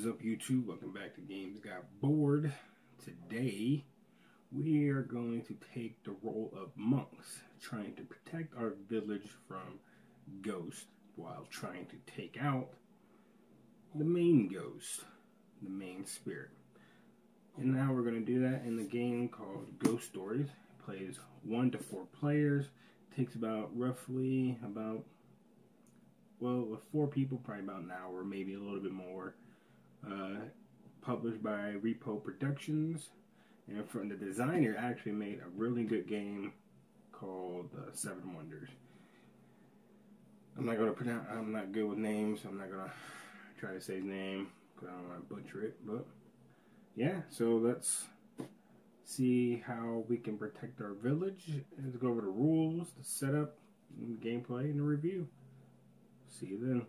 What is up, YouTube? Welcome back to Games Got Bored. Today, we are going to take the role of monks, trying to protect our village from ghosts while trying to take out the main ghost, the main spirit. And now we're going to do that in the game called Ghost Stories. It plays 1 to 4 players. It takes roughly with 4 people, probably about an hour, maybe a little bit more. Published by Repo Productions, and from the designer actually made a really good game called Seven Wonders. I'm not good with names. I'm not gonna try to say his name because I don't want to butcher it. But yeah, so let's see how we can protect our village. Let's go over the rules, the setup, and gameplay, and the review. See you then.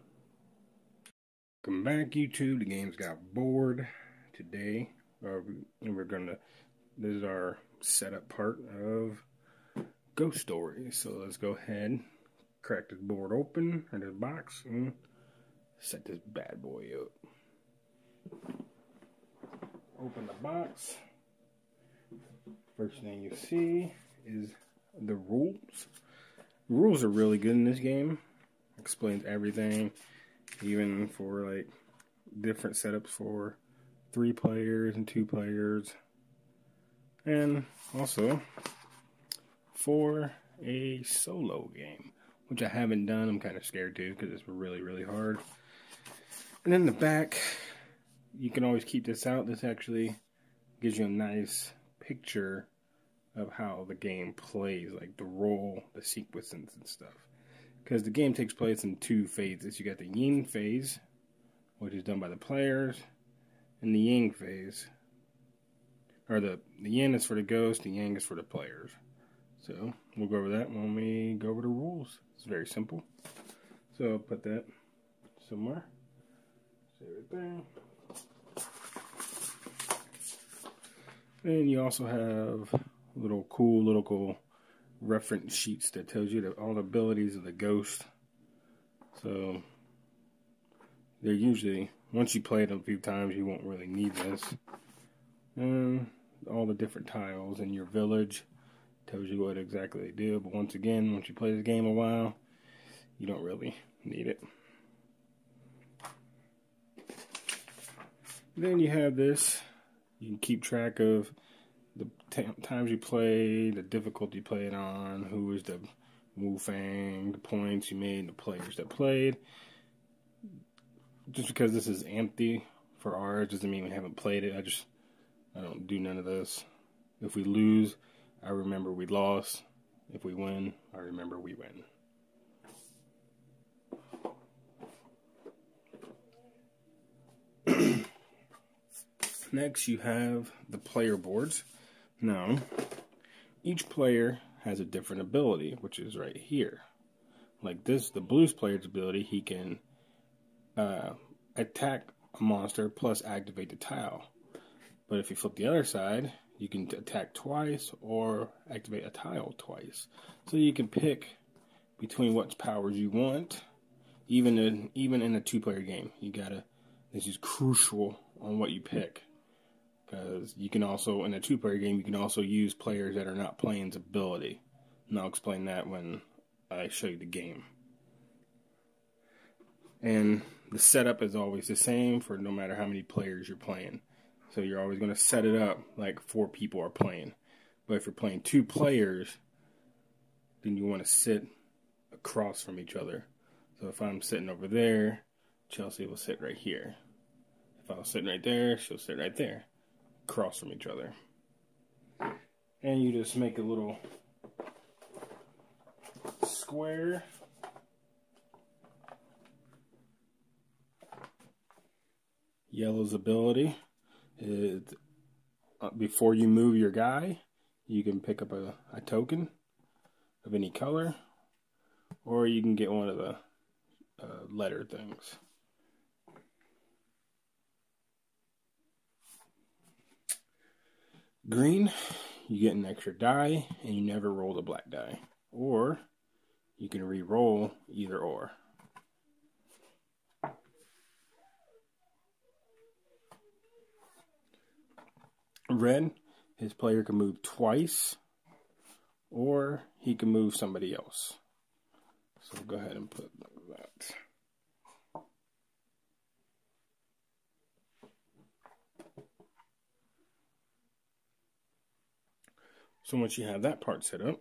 Welcome back, YouTube. The Games Got Bored. Today, this is our setup part of Ghost Stories. So let's go ahead, crack this board open, or this box, and set this bad boy up. Open the box. First thing you see is the rules. The rules are really good in this game. Explains everything. Even for like different setups for 3 players and 2 players, and also for a solo game, which I haven't done. I'm kind of scared to because it's really hard. And in the back, you can always keep this out. This actually gives you a nice picture of how the game plays, like the role, the sequences and stuff. Because the game takes place in 2 phases. You got the yin phase, which is done by the players, and the yang phase. Or the yin is for the ghost, the yang is for the players. So, we'll go over that when we go over the rules. It's very simple. So, I'll put that somewhere. Save it there. Then you also have cool little reference sheets that tells you all the abilities of the ghost. So they're usually, once you play it a few times, you won't really need this. And all the different tiles in your village tells you what exactly they do. But once again, once you play this game a while, you don't really need it. Then you have this. You can keep track of the times you play, the difficulty you played on, who was the Wu Fang, the points you made, the players that played. Just because this is empty for ours doesn't mean we haven't played it. I don't do none of this. If we lose, I remember we lost. If we win, I remember we win. Next, you have the player boards. Now, each player has a different ability, which is right here. Like this, the blues player's ability, he can attack a monster plus activate the tile. But if you flip the other side, you can attack twice or activate a tile twice. So you can pick between what powers you want, even in a 2-player game. This is crucial on what you pick. Because you can also, in a 2-player game, you can also use players that are not playing's ability. And I'll explain that when I show you the game. And the setup is always the same for no matter how many players you're playing. So you're always going to set it up like 4 people are playing. But if you're playing 2 players, then you want to sit across from each other. So if I'm sitting over there, Chelsea will sit right here. If I was sitting right there, she'll sit right there. Across from each other. And you just make a little square. Yellow's ability is before you move your guy, you can pick up a token of any color, or you can get one of the letter things. Green, you get an extra die, and you never roll the black die. Or, you can re-roll either or. Red, his player can move twice, or he can move somebody else. So we'll go ahead and put that. So once you have that part set up,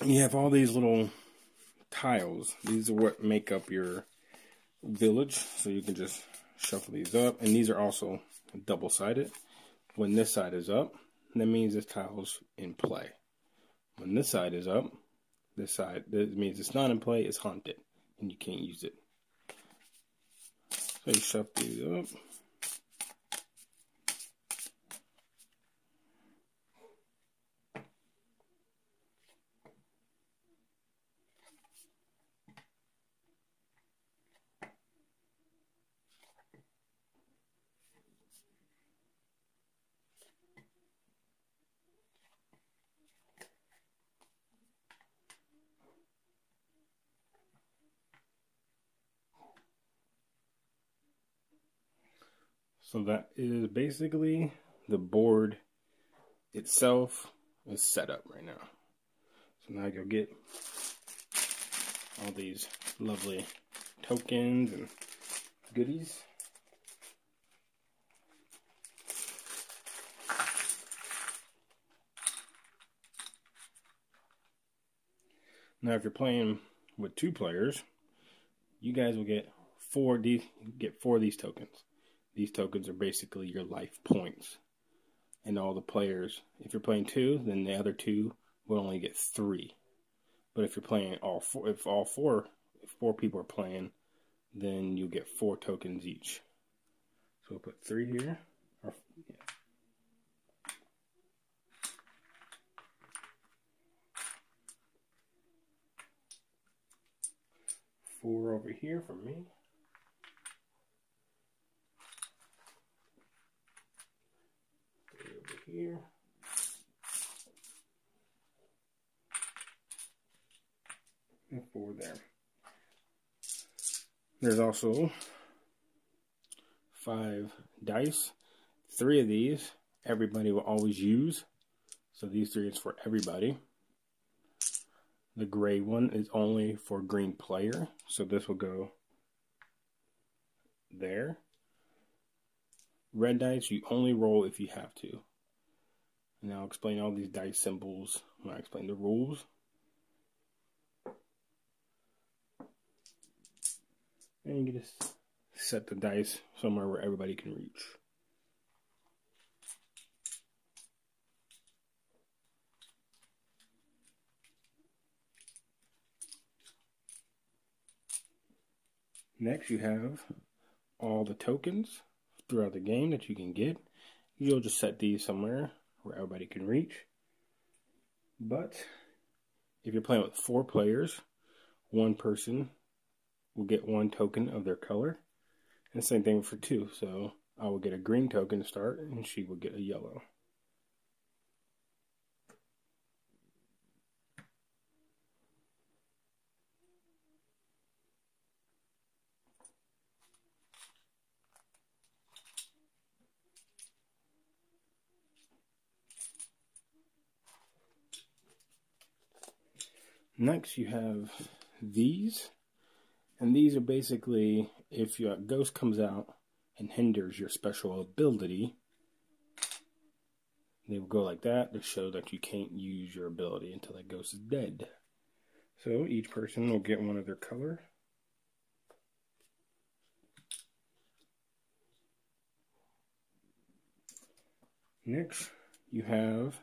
you have all these little tiles. These are what make up your village. So you can just shuffle these up. And these are also double-sided. When this side is up, that means this tile's in play. When this side is up, that means it's not in play, it's haunted, and you can't use it. So you shuffle these up. So that is basically the board itself is set up right now. So now you'll get all these lovely tokens and goodies. Now if you're playing with 2 players, you guys will get 4 of these tokens. These tokens are basically your life points. And all the players, if you're playing 2, then the other 2 will only get 3. But if you're playing all 4, if 4 people are playing, then you get 4 tokens each. So we'll put 3 here. Or, yeah. 4 over here for me. Here. And 4 there. There's also 5 dice. 3 of these everybody will always use. So these 3 is for everybody. The gray one is only for green player. So this will go there. Red dice you only roll if you have to. And I'll explain all these dice symbols when I explain the rules. And you can just set the dice somewhere where everybody can reach. Next you have all the tokens throughout the game that you can get. You'll just set these somewhere where everybody can reach. But if you're playing with 4 players, 1 person will get 1 token of their color. And same thing for 2. So I will get a green token to start and she will get a yellow. Next you have these, and these are basically if your ghost comes out and hinders your special ability, they will go like that to show that you can't use your ability until that ghost is dead. So each person will get 1 of their color. Next you have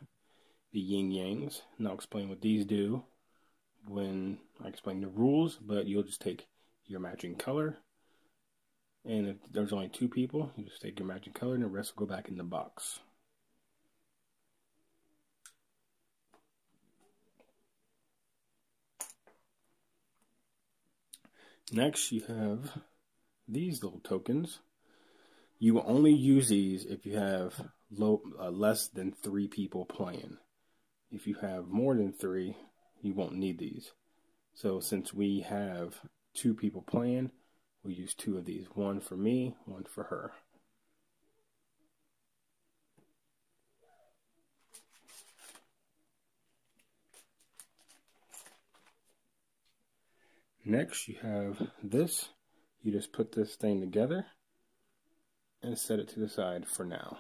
the yin yangs, and I'll explain what these do when I explain the rules, but you'll just take your matching color, and if there's only 2 people, you just take your matching color and the rest will go back in the box. Next you have these little tokens. You will only use these if you have less than 3 people playing. If you have more than 3, you won't need these. So since we have 2 people playing, we use 2 of these, one for me, one for her. Next, you have this. You just put this thing together and set it to the side for now.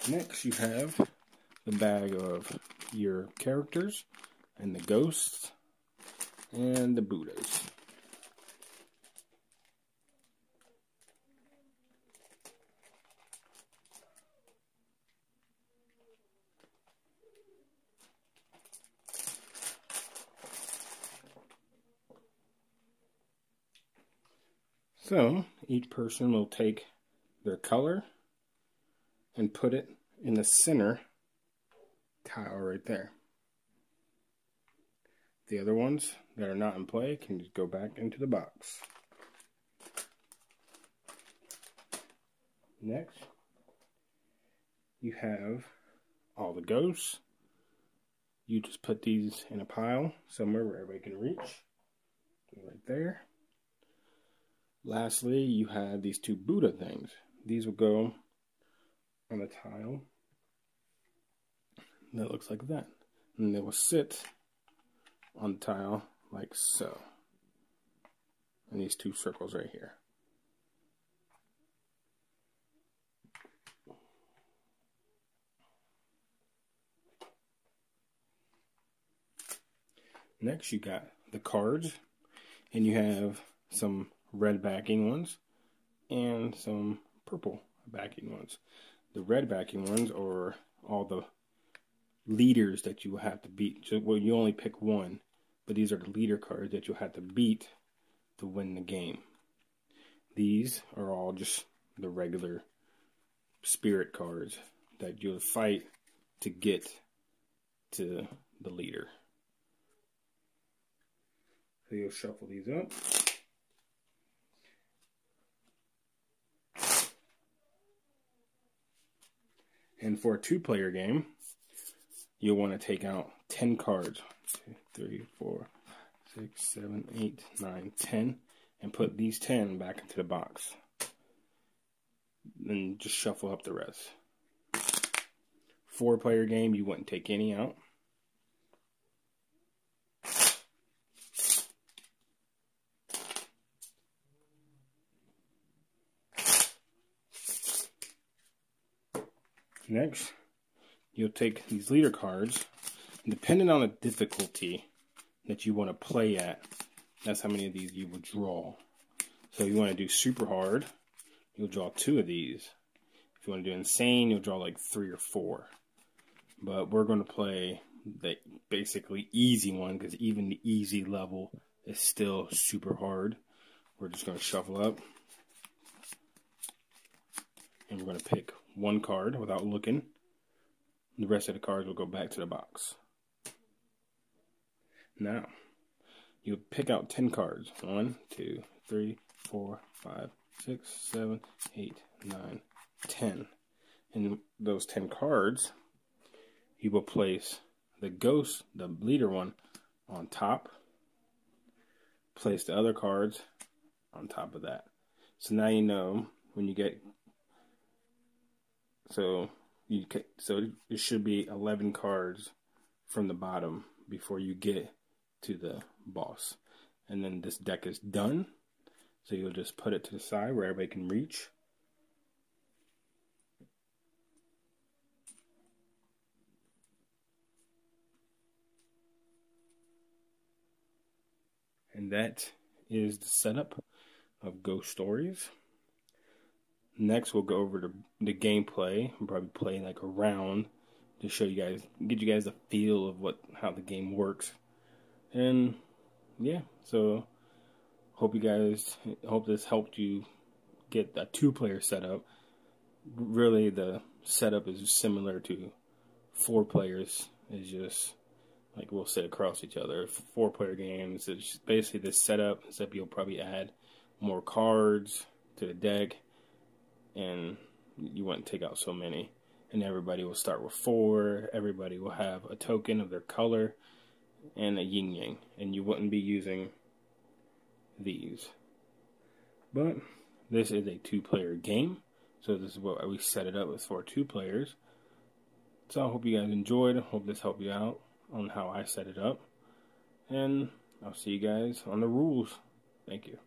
Next, you have the bag of your characters and the ghosts and the Buddhas. So, each person will take their color and put it in the center tile right there. The other ones that are not in play can just go back into the box. Next, you have all the ghosts. You just put these in a pile somewhere where everybody can reach. Right there. Lastly, you have these 2 Buddha things. These will go on the tile that looks like that. And they will sit on the tile like so. And these 2 circles right here. Next, you got the cards, and you have some red backing ones and some purple backing ones. The red backing ones are all the leaders that you will have to beat. So, well, you only pick one, but these are the leader cards that you'll have to beat to win the game. These are all just the regular spirit cards that you'll fight to get to the leader. So you'll shuffle these up. And for a 2-player game, you'll want to take out 10 cards. 2, 3, 4, 6, 7, 8, 9, 10. And put these 10 back into the box. Then just shuffle up the rest. 4-player game, you wouldn't take any out. Next, you'll take these leader cards, and depending on the difficulty that you want to play at, that's how many of these you will draw. So if you want to do super hard, you'll draw 2 of these. If you want to do insane, you'll draw like 3 or 4. But we're going to play the basically easy one, because even the easy level is still super hard. We're just going to shuffle up, and we're going to pick 1 card without looking. The rest of the cards will go back to the box. Now, you pick out 10 cards. 1, 2, 3, 4, 5, 6, 7, 8, 9, 10. In those 10 cards, you will place the ghost, the leader one, on top. Place the other cards on top of that. So now you know when you get, so it should be 11 cards from the bottom before you get to the boss. And then this deck is done. So you'll just put it to the side where everybody can reach. And that is the setup of Ghost Stories. Next, we'll go over to the gameplay. We'll probably play like a round to show you guys, get you guys a feel of how the game works. And yeah, so hope this helped you get a 2-player setup. Really, the setup is similar to 4 players. It's just like we'll sit across each other. 4-player games, it's basically this setup, except you'll probably add more cards to the deck, and you wouldn't take out so many. And everybody will start with 4. Everybody will have a token of their color, and a yin yang, and you wouldn't be using these. But this is a 2-player game, so this is what we set it up as for 2 players. So I hope you guys enjoyed. Hope this helped you out on how I set it up. And I'll see you guys on the rules. Thank you.